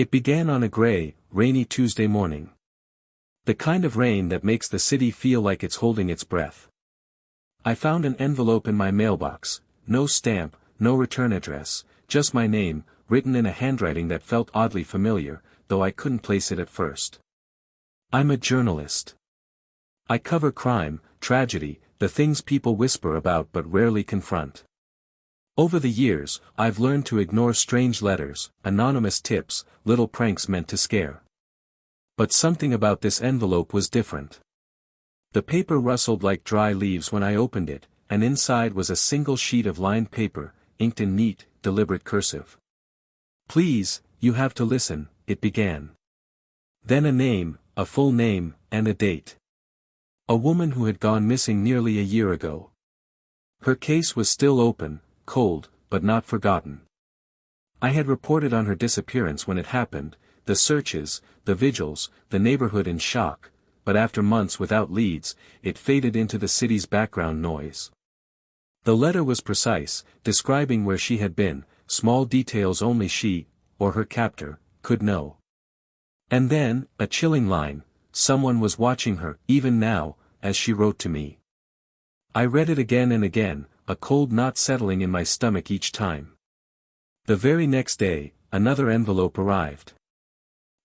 It began on a gray, rainy Tuesday morning. The kind of rain that makes the city feel like it's holding its breath. I found an envelope in my mailbox, no stamp, no return address, just my name, written in a handwriting that felt oddly familiar, though I couldn't place it at first. I'm a journalist. I cover crime, tragedy, the things people whisper about but rarely confront. Over the years, I've learned to ignore strange letters, anonymous tips, little pranks meant to scare. But something about this envelope was different. The paper rustled like dry leaves when I opened it, and inside was a single sheet of lined paper, inked in neat, deliberate cursive. "Please, you have to listen," it began. Then a name, a full name, and a date. A woman who had gone missing nearly a year ago. Her case was still open, cold, but not forgotten. I had reported on her disappearance when it happened, the searches, the vigils, the neighborhood in shock, but after months without leads, it faded into the city's background noise. The letter was precise, describing where she had been, small details only she, or her captor, could know. And then, a chilling line, someone was watching her, even now, as she wrote to me. I read it again and again, a cold knot settling in my stomach each time. The very next day, another envelope arrived.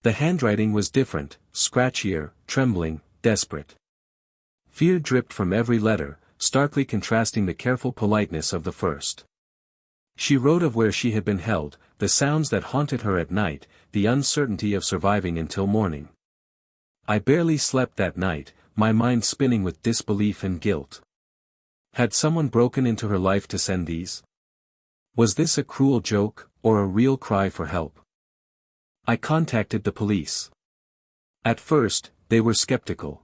The handwriting was different, scratchier, trembling, desperate. Fear dripped from every letter, starkly contrasting the careful politeness of the first. She wrote of where she had been held, the sounds that haunted her at night, the uncertainty of surviving until morning. I barely slept that night, my mind spinning with disbelief and guilt. Had someone broken into her life to send these? Was this a cruel joke, or a real cry for help? I contacted the police. At first, they were skeptical.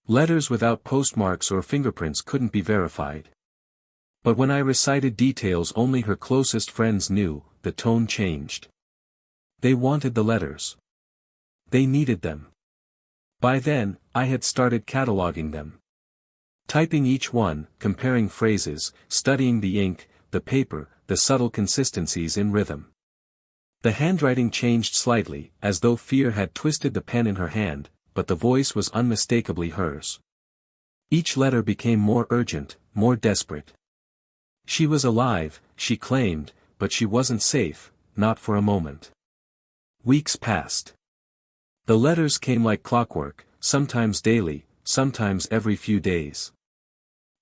Letters without postmarks or fingerprints couldn't be verified. But when I recited details only her closest friends knew, the tone changed. They wanted the letters. They needed them. By then, I had started cataloging them. Typing each one, comparing phrases, studying the ink, the paper, the subtle consistencies in rhythm. The handwriting changed slightly, as though fear had twisted the pen in her hand, but the voice was unmistakably hers. Each letter became more urgent, more desperate. She was alive, she claimed, but she wasn't safe, not for a moment. Weeks passed. The letters came like clockwork, sometimes daily, sometimes every few days.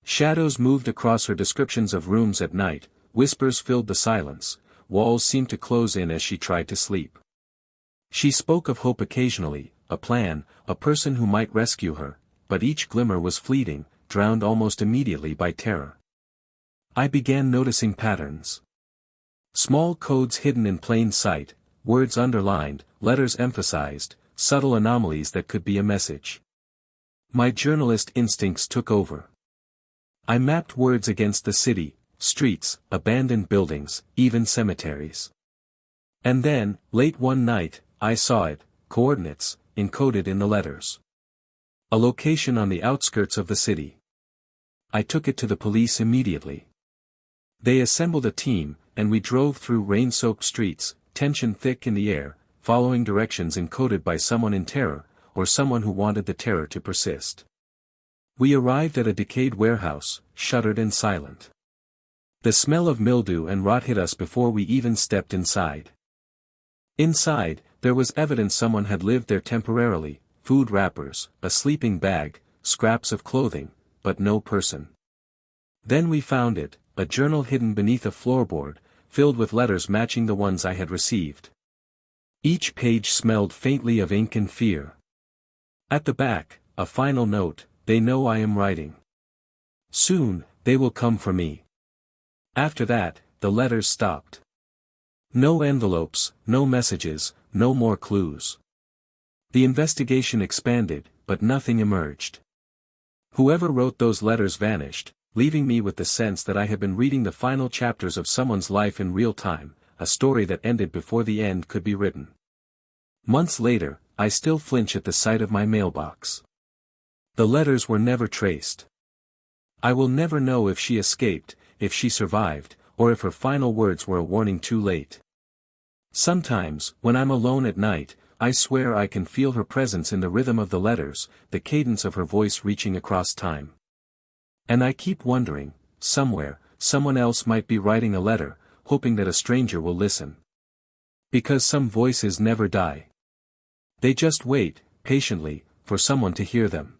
Shadows moved across her descriptions of rooms at night, whispers filled the silence, walls seemed to close in as she tried to sleep. She spoke of hope occasionally, a plan, a person who might rescue her, but each glimmer was fleeting, drowned almost immediately by terror. I began noticing patterns. Small codes hidden in plain sight, words underlined, letters emphasized, subtle anomalies that could be a message. My journalist instincts took over. I mapped words against the city, streets, abandoned buildings, even cemeteries. And then, late one night, I saw it, coordinates, encoded in the letters. A location on the outskirts of the city. I took it to the police immediately. They assembled a team, and we drove through rain-soaked streets, tension thick in the air, following directions encoded by someone in terror, or someone who wanted the terror to persist. We arrived at a decayed warehouse, shuttered and silent. The smell of mildew and rot hit us before we even stepped inside. Inside, there was evidence someone had lived there temporarily, food wrappers, a sleeping bag, scraps of clothing, but no person. Then we found it, a journal hidden beneath a floorboard, filled with letters matching the ones I had received. Each page smelled faintly of ink and fear. At the back, a final note, "They know I am writing. Soon, they will come for me." After that, the letters stopped. No envelopes, no messages, no more clues. The investigation expanded, but nothing emerged. Whoever wrote those letters vanished, leaving me with the sense that I had been reading the final chapters of someone's life in real time, a story that ended before the end could be written. Months later, I still flinch at the sight of my mailbox. The letters were never traced. I will never know if she escaped, if she survived, or if her final words were a warning too late. Sometimes, when I'm alone at night, I swear I can feel her presence in the rhythm of the letters, the cadence of her voice reaching across time. And I keep wondering, somewhere, someone else might be writing a letter, hoping that a stranger will listen. Because some voices never die. They just wait, patiently, for someone to hear them.